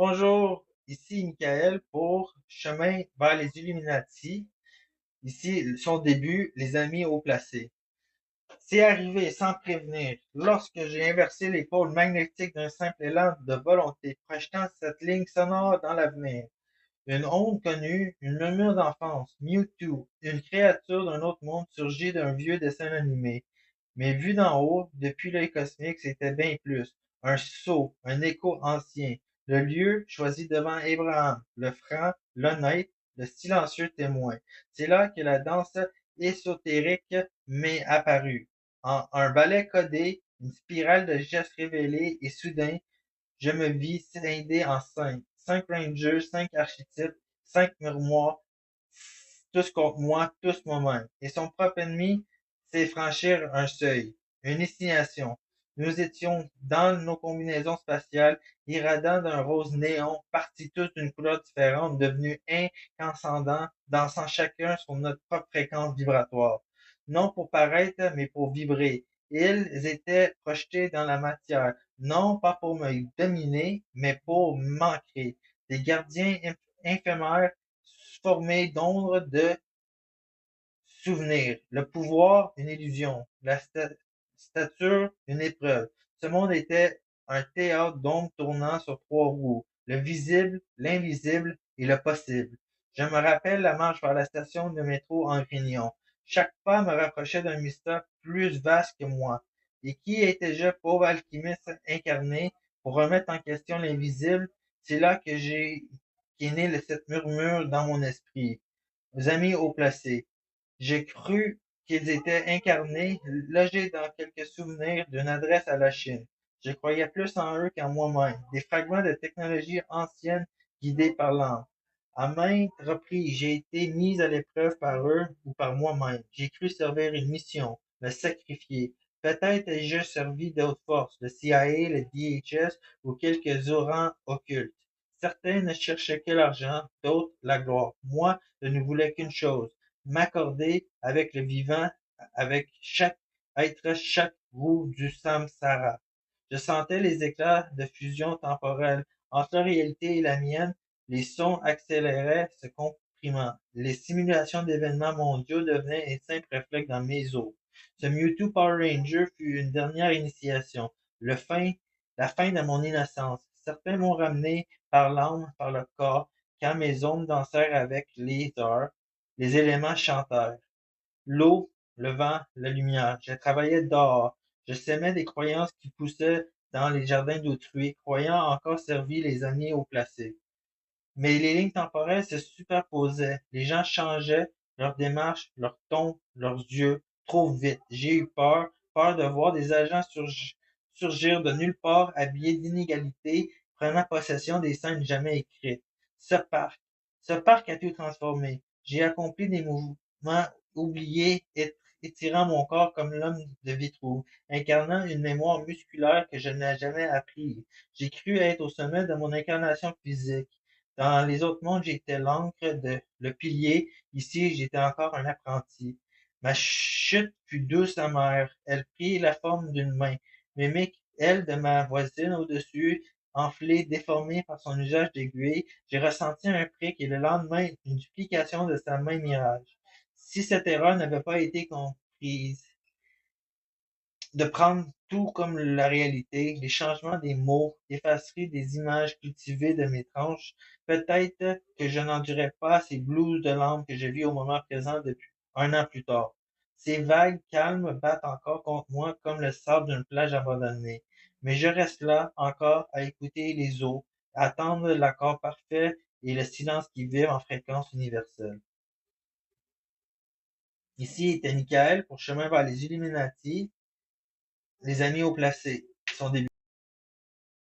Bonjour, ici Michael pour Chemin vers les Illuminati. Ici, son début, les amis haut placés. C'est arrivé sans prévenir, lorsque j'ai inversé les pôles magnétiques d'un simple élan de volonté, projetant cette ligne sonore dans l'avenir. Une onde connue, une murmure d'enfance, Mewtwo, une créature d'un autre monde surgit d'un vieux dessin animé. Mais vu d'en haut, depuis l'œil cosmique, c'était bien plus. Un sceau, un écho ancien. Le lieu choisi devant Abraham, le franc, l'honnête, le silencieux témoin. C'est là que la danse ésotérique m'est apparue. En un ballet codé, une spirale de gestes révélés, et soudain, je me vis scindé en cinq. Cinq rangers, cinq archétypes, cinq murmures, tous contre moi, tous moi-même. Et son propre ennemi, c'est franchir un seuil, une destination. Nous étions dans nos combinaisons spatiales, irradiant d'un rose néon, partis tous d'une couleur différente, devenus incandescents, dansant chacun sur notre propre fréquence vibratoire. Non pour paraître, mais pour vibrer. Ils étaient projetés dans la matière, non pas pour me dominer, mais pour m'ancrer. Des gardiens éphémères formés d'ombres de souvenirs. Le pouvoir, une illusion. La stature, une épreuve. Ce monde était un théâtre d'ombres tournant sur trois roues. Le visible, l'invisible et le possible. Je me rappelle la marche vers la station de métro en Grignon. Chaque pas me rapprochait d'un mystère plus vaste que moi. Et qui étais-je, pauvre alchimiste incarné, pour remettre en question l'invisible? C'est là qu'est né cette murmure dans mon esprit. Mes amis haut placés. J'ai cru qu'ils étaient incarnés, logés dans quelques souvenirs d'une adresse à la Chine. Je croyais plus en eux qu'en moi-même, des fragments de technologie ancienne guidés par l'âme. À maintes reprises, j'ai été mis à l'épreuve par eux ou par moi-même. J'ai cru servir une mission, me sacrifier. Peut-être ai-je servi d'autres forces, le CIA, le DHS ou quelques orans occultes. Certains ne cherchaient que l'argent, d'autres la gloire. Moi, je ne voulais qu'une chose, m'accorder avec le vivant, avec chaque être, chaque roue du samsara. Je sentais les éclats de fusion temporelle entre la réalité et la mienne, les sons accéléraient, se comprimant. Les simulations d'événements mondiaux devenaient un simple réflexe dans mes os. Ce Mewtwo Power Ranger fut une dernière initiation, la fin de mon innocence. Certains m'ont ramené par l'âme, par le corps, quand mes ombres dansèrent avec les heures, les éléments chantèrent. L'eau, le vent, la lumière. Je travaillais dehors. Je sémais des croyances qui poussaient dans les jardins d'autrui, croyant encore servir les amis haut placés. Mais les lignes temporelles se superposaient. Les gens changeaient, leur démarche, leur ton, leurs yeux, trop vite. J'ai eu peur, peur de voir des agents surgir de nulle part, habillés d'inégalité, prenant possession des scènes jamais écrites. Ce parc, ce parc a tout transformé. J'ai accompli des mouvements oubliés, étirant mon corps comme l'homme de Vitruve, incarnant une mémoire musculaire que je n'ai jamais apprise. J'ai cru être au sommet de mon incarnation physique. Dans les autres mondes, j'étais l'encre, le pilier. Ici, j'étais encore un apprenti. Ma chute fut douce amère. Elle prit la forme d'une main, mimique, elle, de ma voisine au-dessus, enflée, déformée par son usage d'aiguille. J'ai ressenti un prick et le lendemain, une duplication de sa main mirage. Si cette erreur n'avait pas été comprise, de prendre tout comme la réalité, les changements des mots, l'effacerie des images cultivées de mes tranches, peut-être que je n'endurais pas ces blues de l'âme que je vis au moment présent depuis un an plus tard. Ces vagues calmes battent encore contre moi comme le sable d'une plage abandonnée. Mais je reste là, encore, à écouter les eaux, à attendre l'accord parfait et le silence qui vibre en fréquence universelle. Ici était Michael pour Chemin vers les Illuminati, les amis haut placés. Son début.